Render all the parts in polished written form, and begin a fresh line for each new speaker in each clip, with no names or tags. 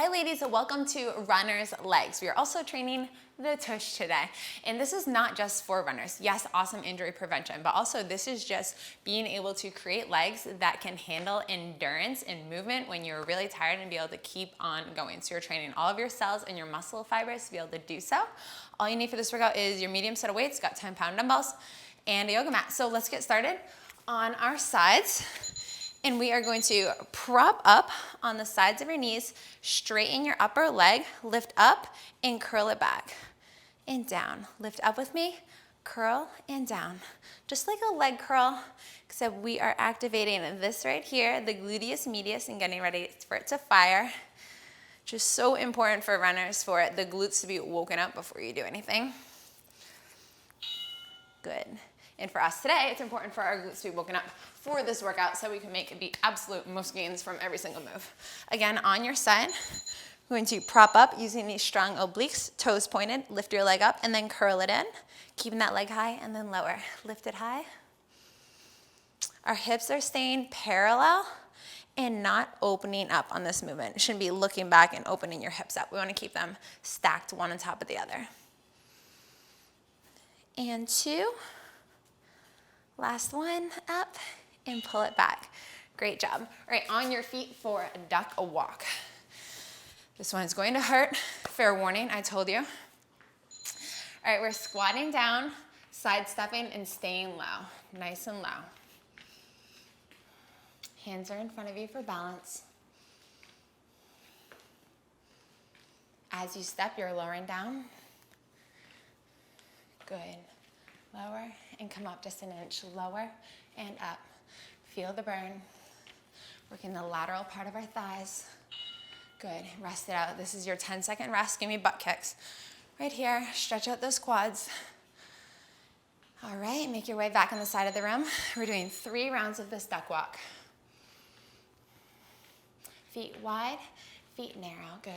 Hi ladies, welcome to Runner's Legs. We are also training the tush today. And this is not just for runners. Yes, awesome injury prevention, but also this is just being able to create legs that can handle endurance and movement when you're really tired and be able to keep on going. So you're training all of your cells and your muscle fibers to be able to do so. All you need for this workout is your medium set of weights, got 10-pound dumbbells, and a yoga mat. So let's get started on our sides. And we are going to prop up on the sides of your knees, straighten your upper leg, lift up and curl it back and down. Lift up with me, curl and down. Just like a leg curl, except we are activating this right here, the gluteus medius, and getting ready for it to fire. Just so important for runners for the glutes to be woken up before you do anything. Good. And for us today, it's important for our glutes to be woken up for this workout so we can make the absolute most gains from every single move. Again, on your side, we're going to prop up using these strong obliques, toes pointed, lift your leg up and then curl it in, keeping that leg high and then lower. Lift it high. Our hips are staying parallel and not opening up on this movement. You shouldn't be looking back and opening your hips up. We want to keep them stacked one on top of the other. And two. Last one, up and pull it back. Great job. All right, on your feet for a duck walk. This one's going to hurt. Fair warning, I told you. All right, we're squatting down, sidestepping and staying low, nice and low. Hands are in front of you for balance. As you step, you're lowering down. Good. Lower and come up just an inch. Lower and up. Feel the burn. Working the lateral part of our thighs. Good. Rest it out. This is your 10-second rest. Give me butt kicks. Right here. Stretch out those quads. All right. Make your way back on the side of the room. We're doing 3 rounds of this duck walk. Feet wide, feet narrow. Good.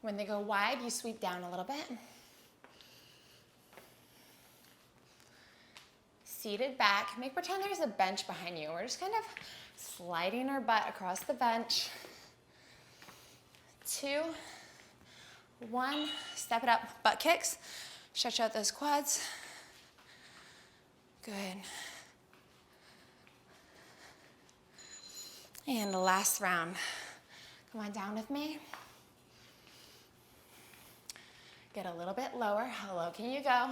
When they go wide, you sweep down a little bit. Seated back, pretend there's a bench behind you. We're just kind of sliding our butt across the bench. 2, 1, step it up, butt kicks. Stretch out those quads. Good. And the last round. Come on down with me. Get a little bit lower. How low can you go?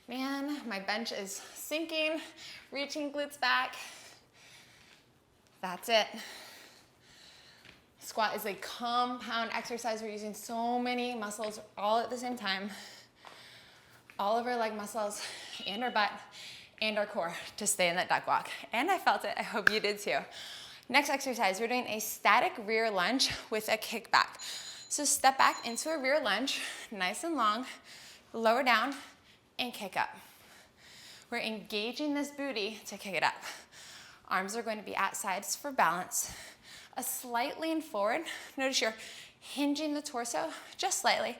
Man, my bench is sinking, reaching glutes back. That's it. Squat is a compound exercise. We're using so many muscles all at the same time. All of our leg muscles and our butt and our core to stay in that duck walk. And I felt it. I hope you did too. Next exercise, we're doing a static rear lunge with a kickback. So step back into a rear lunge, nice and long, lower down, and kick up. We're engaging this booty to kick it up. Arms are going to be at sides for balance. A slight lean forward. Notice you're hinging the torso just slightly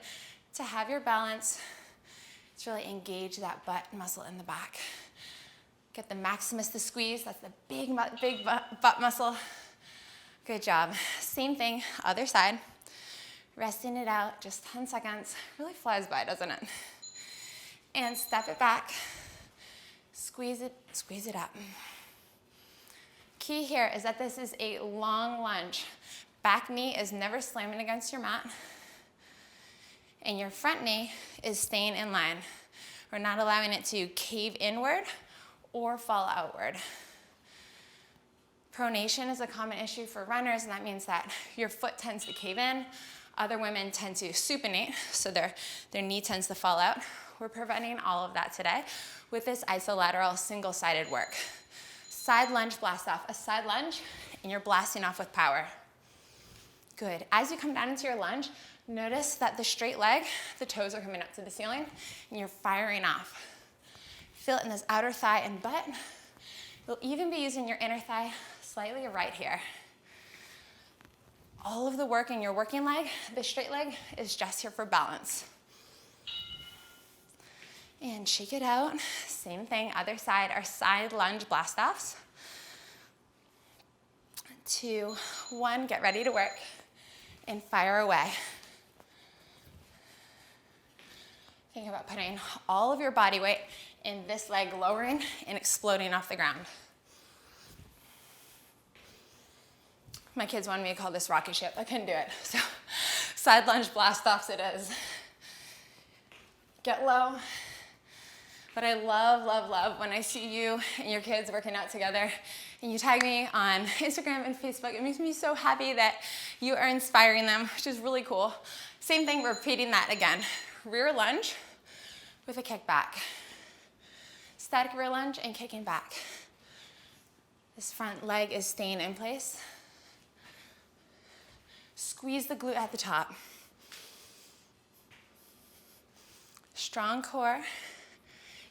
to have your balance. To really engage that butt muscle in the back. Get the maximus to squeeze. That's the big butt muscle. Good job. Same thing, other side. Resting it out, just 10 seconds. Really flies by, doesn't it? And step it back, squeeze it up. Key here is that this is a long lunge. Back knee is never slamming against your mat. And your front knee is staying in line. We're not allowing it to cave inward or fall outward. Pronation is a common issue for runners, and that means that your foot tends to cave in. Other women tend to supinate, so their knee tends to fall out. We're preventing all of that today with this isolateral single-sided work. Side lunge blast off, a side lunge, and you're blasting off with power. Good. As you come down into your lunge, notice that the straight leg, the toes are coming up to the ceiling, and you're firing off. Feel it in this outer thigh and butt. You'll even be using your inner thigh slightly right here. All of the work in your working leg, the straight leg, is just here for balance. And shake it out. Same thing, other side, our side lunge blast offs. 2, 1, get ready to work. and fire away. Think about putting all of your body weight in this leg, lowering and exploding off the ground. My kids wanted me to call this rocket ship. I couldn't do it. So side lunge blast offs it is. Get low. But I love, love, love when I see you and your kids working out together and you tag me on Instagram and Facebook. It makes me so happy that you are inspiring them, which is really cool. Same thing, repeating that again. Rear lunge with a kick back. Static rear lunge and kicking back. This front leg is staying in place. Squeeze the glute at the top. Strong core.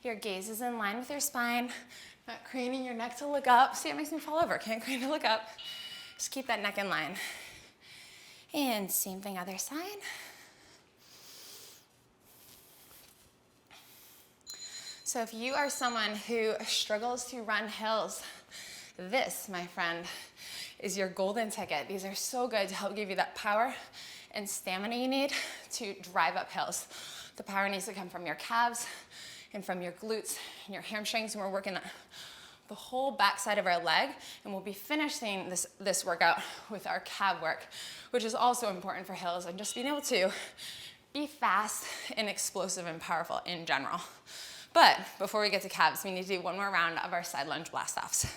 Your gaze is in line with your spine, not craning your neck to look up. See, it makes me fall over. Can't crane to look up. Just keep that neck in line. And same thing, other side. So if you are someone who struggles to run hills, this, my friend, is your golden ticket. These are so good to help give you that power and stamina you need to drive up hills. The power needs to come from your calves and from your glutes and your hamstrings, and we're working the whole backside of our leg, and we'll be finishing this workout with our calf work, which is also important for hills and just being able to be fast and explosive and powerful in general. But before we get to calves, we need to do one more round of our side lunge blast offs.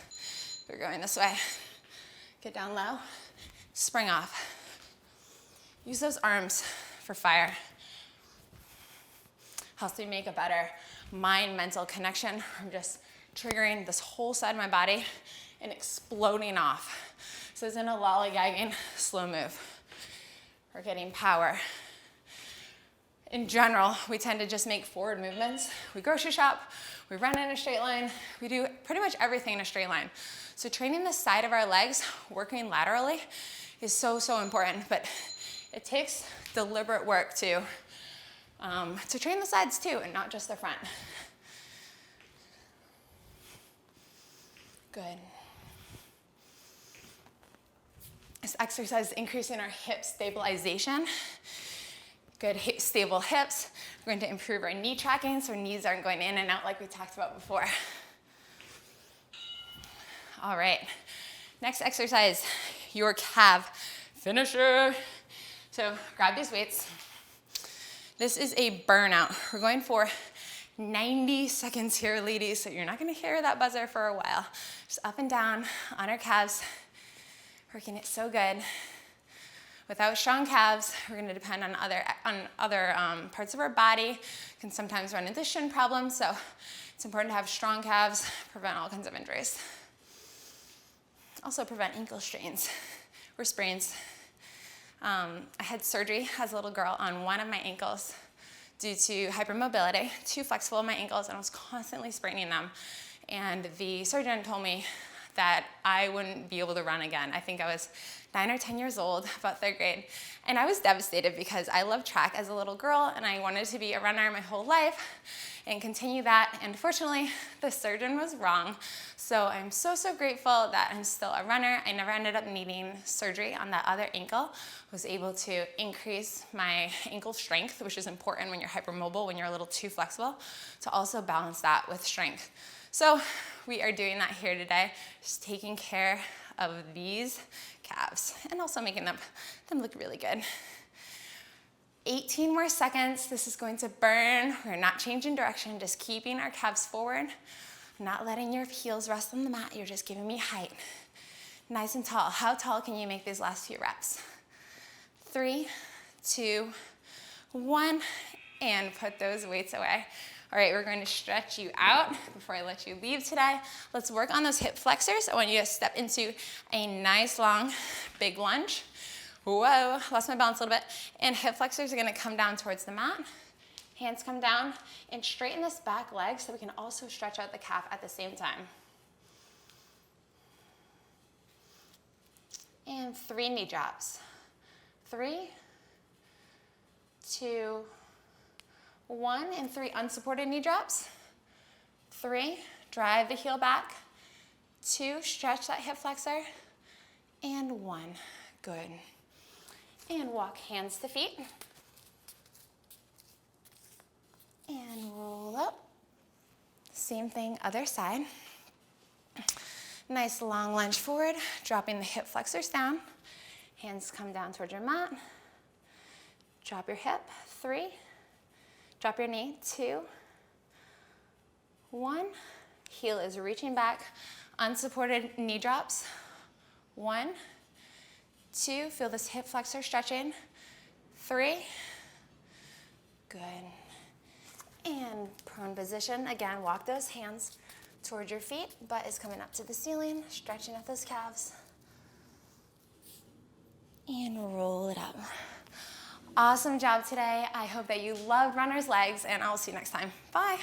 We're going this way. Get down low, spring off. Use those arms for fire. Helps me make a better mind-mental connection from just triggering this whole side of my body and exploding off. So this isn't a lollygagging slow move. We're getting power. In general, we tend to just make forward movements. We grocery shop, we run in a straight line, we do pretty much everything in a straight line. So training the side of our legs, working laterally, is so, so important, but it takes deliberate work to train the sides too, and not just the front. Good. This exercise is increasing our hip stabilization. Good stable hips. We're going to improve our knee tracking so our knees aren't going in and out like we talked about before. All right, next exercise, your calf finisher. So grab these weights. This is a burnout. We're going for 90 seconds here, ladies, so you're not gonna hear that buzzer for a while. Just up and down on our calves, working it so good. Without strong calves, we're gonna depend on other parts of our body, can sometimes run into shin problems, so it's important to have strong calves, prevent all kinds of injuries. Also prevent ankle strains or sprains. I had surgery as a little girl on one of my ankles due to hypermobility, too flexible in my ankles, and I was constantly spraining them. And the surgeon told me that I wouldn't be able to run again. I think I was 9 or 10 years old, about 3rd grade. And I was devastated because I loved track as a little girl and I wanted to be a runner my whole life and continue that. And fortunately, the surgeon was wrong. So I'm so, so grateful that I'm still a runner. I never ended up needing surgery on that other ankle. Was able to increase my ankle strength, which is important when you're hypermobile, when you're a little too flexible, to also balance that with strength. So we are doing that here today, just taking care of these calves and also making them look really good. 18 more seconds. This is going to burn. We're not changing direction, just keeping our calves forward, not letting your heels rest on the mat. You're just giving me height. Nice and tall. How tall can you make these last few reps? 3, 2, 1, and put those weights away. All right, we're going to stretch you out before I let you leave today. Let's work on those hip flexors. I want you to step into a nice long big lunge. Whoa, lost my balance a little bit. And hip flexors are gonna come down towards the mat. Hands come down and straighten this back leg so we can also stretch out the calf at the same time. And 3 knee drops. 3, 2, 1, and 3 unsupported knee drops. 3, drive the heel back. 2, stretch that hip flexor. And 1, good. And walk hands to feet. And roll up. Same thing, other side. Nice long lunge forward, dropping the hip flexors down. Hands come down towards your mat. Drop your hip, 3. Drop your knee, 2. 1. Heel is reaching back. Unsupported knee drops. 1. 2. Feel this hip flexor stretching. 3. Good. And prone position. Again, walk those hands towards your feet. Butt is coming up to the ceiling, stretching out those calves. And roll it up. Awesome job today. I hope that you loved runner's legs, and I'll see you next time. Bye.